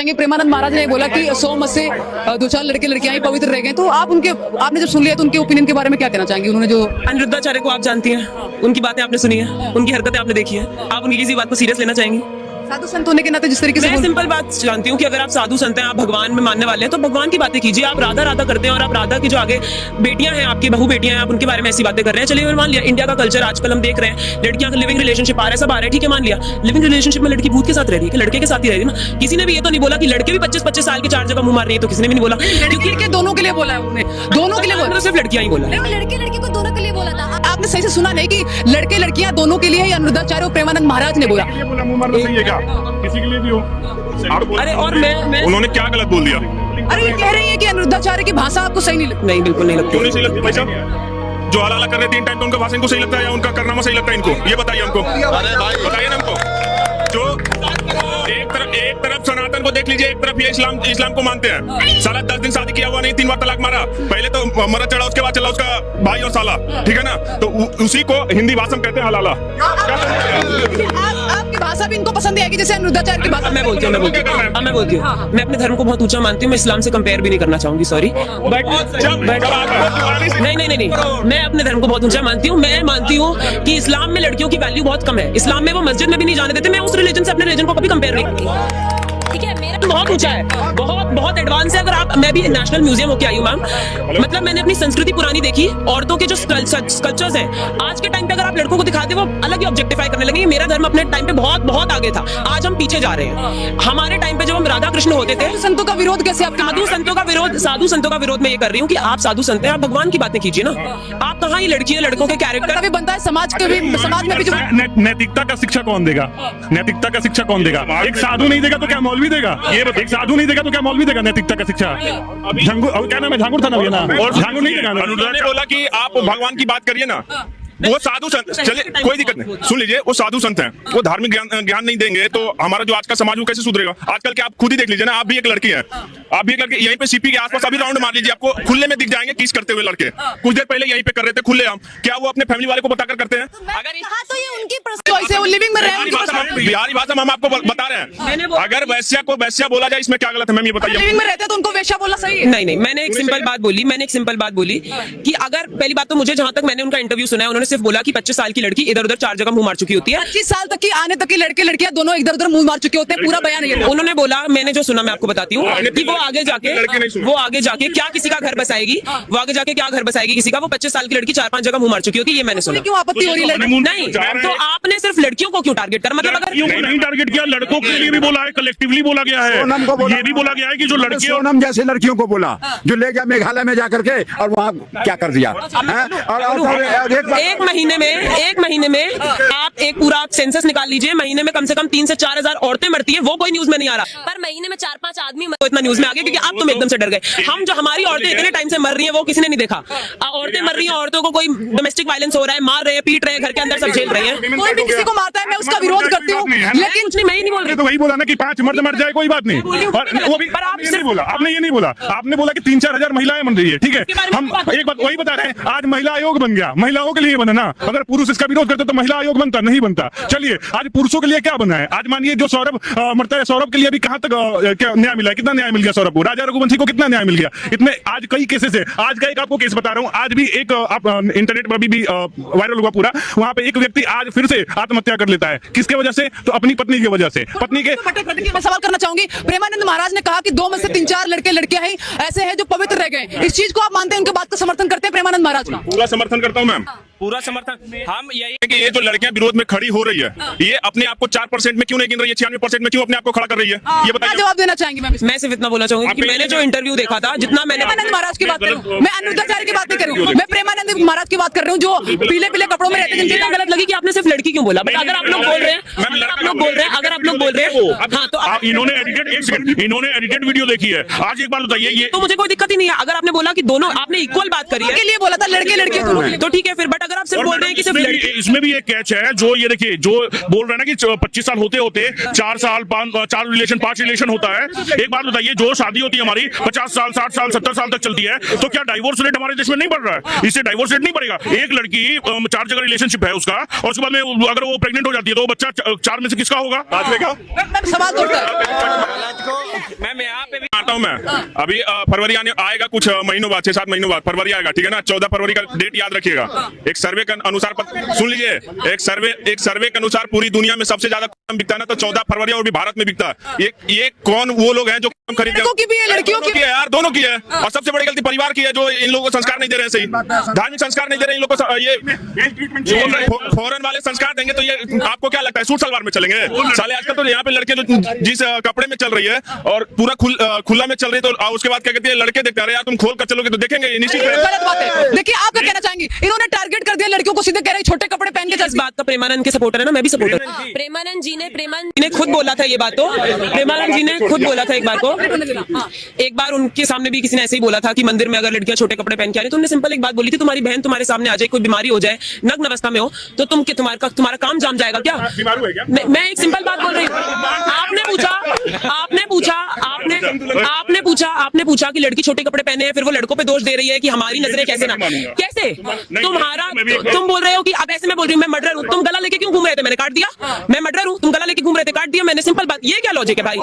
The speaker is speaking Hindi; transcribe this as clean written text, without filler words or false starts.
चाहेंगे, प्रेमानंद महाराज ने बोला कि 100 में से 2-4 लड़के लड़कियां ही पवित्र रह गए, तो आपने जब सुन लिया तो उनके ओपिनियन के बारे में क्या कहना चाहेंगे? उन्होंने जो अनिरुद्धाचार्य को आप जानती हैं, उनकी बातें आपने सुनी है, उनकी हरकतें आपने देखी है, आप उनकी किसी बात को सीरियस लेना चाहेंगे? साधु संत होने के नाते जिस तरीके से मैं सिंपल बात जानती हूँ कि अगर आप साधु संत हैं, आप भगवान में मानने वाले हैं, तो भगवान की बातें कीजिए। आप राधा राधा करते हैं और आप राधा की जो आगे बेटियां हैं, आपकी बहू बेटियां हैं, आप उनके बारे में ऐसी बातें कर रहे हैं। चलिए मान लिया, इंडिया का कल्चर आजकल हम देख रहे हैं, लड़कियां का लिविंग रिलेशनशिप आ रहा है, सब आ रहा है, ठीक है, मान लिया। लिविंग रिलेशनशिप में लड़की भूत के साथ रह रही है कि लड़के के साथ ही रह रही है ना? किसी ने भी ये तो नहीं बोला कि लड़के भी 25-25 साल की 4 जगह मुंह मार रही है, तो किसी ने भी नहीं बोला, क्योंकि दोनों के लिए बोला है उन्होंने, दोनों के लिए बोला, सिर्फ लड़कियां ही बोला। लड़के लड़की को दोनों के लिए बोला था। आपने सही से सुना नहीं कि लड़के लड़कियां दोनों के लिए है, अनिरुद्धाचार्य और प्रेमानंद महाराज ने बोला? मुंह मारना सही है क्या? किसी के लिए भी हो? अरे और मैं उन्होंने क्या गलत बोल दिया? अरे ये कह रही है कि अनिरुद्धाचार्य की भाषा आपको सही नहीं लगती? नहीं, बिल्कुल नहीं लगती। क्यों नहीं सही लगती भाई साहब? जो हला कर रहे 3 टाइम, तो उनका भाषण को सही लगता है या उनका करनामा सही लगता है इनको? ये बताइए हमको, बताइए ना हमको। जो एक तरफ सनातन को देख लीजिए, एक तरफ ये इस्लाम को मानते हैं। साला 10 दिन शादी किया हुआ नहीं, 3 बार तलाक मारा। पहले तो मरद चढ़ा, उसके बाद चला उसका भाई और साला, ठीक है ना? तो उसी को हिंदी भाषा में कहते हैं हलाला। आपकी भाषा भी इनको पसंद आएगी जैसे अनिरुद्धाचार्य की भाषा? मैं बोलती हूँ मैं अपने धर्म को बहुत ऊंचा मानती हूँ, मैं इस्लाम से कंपेयर भी नहीं करना चाहूंगी, सॉरी, बट नहीं, मैं अपने धर्म को बहुत ऊंचा मानती हूँ। मैं मानती हूँ कि इस्लाम में लड़कियों की वैल्यू बहुत कम है। इस्लाम में वो मस्जिद में भी नहीं जाने देते। मैं उस रिलीजन से अपने रिलीजन को कभी कंपेयर नहीं करती। ठीक है, मेरा बहुत ऊंचा है, बहुत एडवांस है। अगर आप, मैं भी नेशनल म्यूजियम होके आई हूँ मैम, मतलब मैंने अपनी संस्कृति पुरानी देखी। औरतों के जो स्कल्पचर्स हैं, आज के टाइम पे अगर आप लड़कों को दिखाते वो अलग ही ऑब्जेक्टिफाई करने लगे। मेरा धर्म अपने टाइम पे बहुत आगे था, आज हम पीछे जा रहे हैं। हमारे टाइम पे जब हम राधा कृष्ण होते थे, संतों का विरोध कैसे? आप साधु संतों का विरोध मैं ये कर रही हूँ कि आप साधु संत हैं, आप भगवान की बातें कीजिए ना। आप कहाँ ये लड़कियां लड़कों के कैरेक्टर भी बनता है समाज में भी जो नैतिकता का शिक्षा कौन देगा? नैतिकता का शिक्षा कौन देगा? एक साधु नहीं देगा तो क्या मौलवी देगा? ये एक साधु नहीं देगा तो क्या मौलवी देगा नैतिकता का शिक्षा? झांगुर, क्या नाम है? झांगुर था ना, ये नाम और झांगुर नहीं देगा। अनुराग ने बोला कि आप भगवान की बात करिए ना। वो साधु संत, चलिए कोई दिक्कत नहीं, सुन लीजिए, वो साधु संत हैं, वो धार्मिक ज्ञान नहीं देंगे तो हमारा जो आज का समाज वो कैसे सुधरेगा? आजकल के आप खुद ही देख लीजिए ना, आप भी एक लड़की हैं, आप भी एक लड़की, यहीं पे सीपी के आसपास अभी राउंड मार लीजिए, आपको खुले में दिख जाएंगे किस करते हुए लड़के। कुछ देर पहले यहीं पे कर रहे थे खुले हम, क्या वो अपने फैमिली वाले को बताकर करते हैं? अगर तो ये उनकी लिविंग में बिहारी भाषा हम आपको बता रहे हैं। अगर वैश्या को वैश्या बोला जाए, इसमें क्या गलत है मैम, ये बताइए। लिविंग में रहते हैं तो उनको वैश्या बोलना सही है? नहीं, मैंने एक सिंपल बात बोली कि अगर, पहली बात तो मुझे जहां तक मैंने उनका इंटरव्यू सुना है, उन्होंने सिर्फ बोला कि 25 साल की लड़की इधर उधर 4 जगह मुंह मार चुकी होती है। 25 साल तक की आने तक की लड़के लड़कियां दोनों इधर उधर मुंह मार चुके होते हैं, पूरा बयान है। उन्होंने बोला, मैंने जो सुना मैं आपको बताती हूँ कि वो आगे जाके क्या किसी का घर बसाएगी, वो आगे जाके क्या घर बसाएगी किसी का? वो 25 साल की लड़की 4-5 जगह मुंह मार चुकी होती है, ये मैंने सुना। क्यों आपत्ति हो रही है? नहीं, तो आपने सिर्फ लड़कियों को क्यों टारगेट कर, मतलब अगर नहीं टारगेट किया, लड़कों के लिए भी बोला है, कलेक्टिवली बोला गया है। ये भी बोला गया है कि जो लड़की, सोनम जैसे लड़कियों को बोला, जो ले गया मेघालय में जाकर के और वहाँ क्या कर दिया। एक महीने में आप एक पूरा सेंसस निकाल लीजिए, महीने में कम से कम 3 से 4 हजार औरतें मरती हैं, वो कोई न्यूज में नहीं आ रहा। पर महीने में 4-5 आदमी तो इतना न्यूज में आ गया क्योंकि आप तुम एकदम से डर गए। हम जो हमारी औरतें इतने टाइम से मर रही हैं वो किसी ने नहीं देखा। औरतें मर रही हैं, औरतों को कोई डोमेस्टिक वायलेंस हो रहा है, मार रहे हैं, पीट रहे हैं, घर के अंदर सब झेल रहे हैं। कोई भी किसी को मारता है मैं उसका विरोध करती हूँ, लेकिन मैं ही नहीं बोल रही। तो वही बोला ना कि 5 मर्द मर जाए कोई बात नहीं, और वो भी आपने ये नहीं बोला, आपने ये नहीं बोला, आपने बोला कि 3-4 हजार महिलाएं बन रही है, ठीक है। हम एक बात वही बता रहे हैं, आज महिला आयोग बन गया, महिलाओं के लिए बना ना। अगर पुरुष इसका विरोध करते तो महिला आयोग बनता नहीं बनता। चलिए आज पुरुषों के लिए क्या बना है? आज मानिए जो सौरभ मरता है, सौरभ के लिए अभी कहां तक क्या न्याय मिला है? कितना न्याय मिल गया सौरभ को? राजा रघुवंशी को कितना न्याय मिल गया? इतने आज कई केसेस है। आज का एक आपको केस बता रहा हूं, आज भी एक आप इंटरनेट पर भी वायरल हुआ पूरा, वहां पे एक व्यक्ति आज फिर से आत्महत्या कर लेता है। किसके वजह से? तो अपनी पत्नी की वजह से। पत्नी के मैं सवाल करना चाहूंगी, प्रेमानंद महाराज ने कहा कि 2 में से 3-4 लड़के लड़कियां हैं ऐसे हैं जो पवित्र रह गए। इस चीज को आप मानते हैं? उनके बात का समर्थन करते हैं प्रेमानंद महाराज का? पूरा समर्थन करता हूं मैम, पूरा समर्थन। हम यही कि ये जो लड़कियां विरोध में खड़ी हो रही है, ये अपने आप को 4% में क्यों नहीं गिन रही है? 96% में क्यों अपने आप को खड़ा कर रही है? ये बताइए। जवाब देना चाहेंगे मैम? मैं सिर्फ इतना बोलना चाहूंगी कि मैंने जो इंटरव्यू देखा था, जितना मैंने प्रेमानंद महाराज की बात करूं, मैं अनिरुद्धाचार्य की बात नहीं करूं, मैं प्रेमानंद महाराज की बात कर रही हूं जो पीले पीले कपड़ों में रहते हैं। जिनको गलत लगी कि आपने सिर्फ लड़की क्यों बोला, बट अगर आप लोग बोल रहे हैं, अगर आप लोग बोल रहे हैं, हाँ तो इन्होंने एडिटेड वीडियो देखी है। आज एक बात बताइए, ये तो मुझे कोई दिक्कत ही नहीं है। अगर आपने बोला कि दोनों, आपने इक्वल बात करी है, के लिए बोला था लड़के लड़के, तो ठीक है फिर। बट अगर आप सिर्फ और बोल रहे हैं कि सिर्फ इसमें लड़की इसमें भी एक कैच है, जो ये देखिए जो बोल रहे हैं ना कि 25 साल होते होते 4 साल 4 रिलेशन 5 रिलेशन होता है। एक बात बताइए, जो शादी होती है हमारी 50 साल 60 साल 70 साल तक चलती है, तो क्या डाइवोर्स रेट हमारे देश में नहीं बढ़ रहा है? इससे डाइवोर्स रेट नहीं बढ़ेगा। एक लड़की 4 जगह रिलेशनशिप है उसका, और उसके बाद में अगर वो प्रेग्नेंट हो जाती है तो वो बच्चा 4 में से किसका होगा? पांचवे का। मैं सवाल तोड़ता है। मैं यहाँ पे भी आता हूं मैं अभी फरवरी आएगा, कुछ महीनों बाद 6-7 महीनों बाद फरवरी आएगा, ठीक है ना? 14 फरवरी का डेट याद रखिएगा। एक सर्वे के अनुसार सुन लीजिए, एक सर्वे के अनुसार पूरी दुनिया में सबसे ज्यादा कॉन्डोम बिकता है ना, तो 14 फरवरी और भी भारत में बिकता है। ये कौन वो लोग हैं जो कॉन्डोम खरीदते हैं? लड़कों की भी है, लड़कियों की है यार, दोनों की है। और सबसे बड़ी गलती परिवार की है, जो इन लोगों को संस्कार नहीं दे रहे हैं, सही धार्मिक संस्कार नहीं दे रहे इन लोगों को। ये फॉरेन वाले संस्कार देंगे तो ये आपको क्या लगता है सूट सलवार में चलेंगे? साले आजकल तो यहाँ पे लड़के जो जिस कपड़े में चल रही है और पूरा खुला में चल रही है, तो उसके बाद क्या कहती है, लड़के देखते हैं, अरे यार तुम खोल कर चलोगे तो देखेंगे निश्चित। गलत बात है। देखिए आप क्या कहना चाहेंगे? इन्होंने टारगेट कर दिया लड़कियों को, सीधे कह रहे हैं छोटे कपड़े पहन के इस बात का प्रेमानंद के सपोर्टर है ना, मैं भी सपोर्टर हूं। प्रेमानंद जी ने खुद बोला था ये बात, तो प्रेमानंद जी ने खुद बोला था एक बार को, एक बार उनके सामने भी किसी ने ऐसे ही बोला था कि मंदिर में अगर लड़कियां छोटे कपड़े पहन के आ रही, तो उन्होंने सिंपल एक बात बोली थी, तुम्हारी बहन तुम्हारे सामने आ जाए, कोई बीमारी हो जाए, नग्न अवस्था में हो, तो तुम्हारा काम जाम जाएगा क्या? मैं एक सिंपल बात बोल रही हूँ। आपने पूछा कि लड़की छोटे कपड़े पहने हैं, फिर वो लड़कों पे दोष दे रही है कि हमारी नजरें कैसे ना, कैसे तुम बोल रहे हो कि अब ऐसे मैं बोल रही हूँ मैं मर्डर हूँ, तुम गला लेके क्यों घूम रहे थे? मैंने काट दिया। मैं मर्डर हूँ, तुम गला लेके घूम रहे थे, काट दिया मैंने। सिंपल बात, ये क्या लॉजिक है भाई?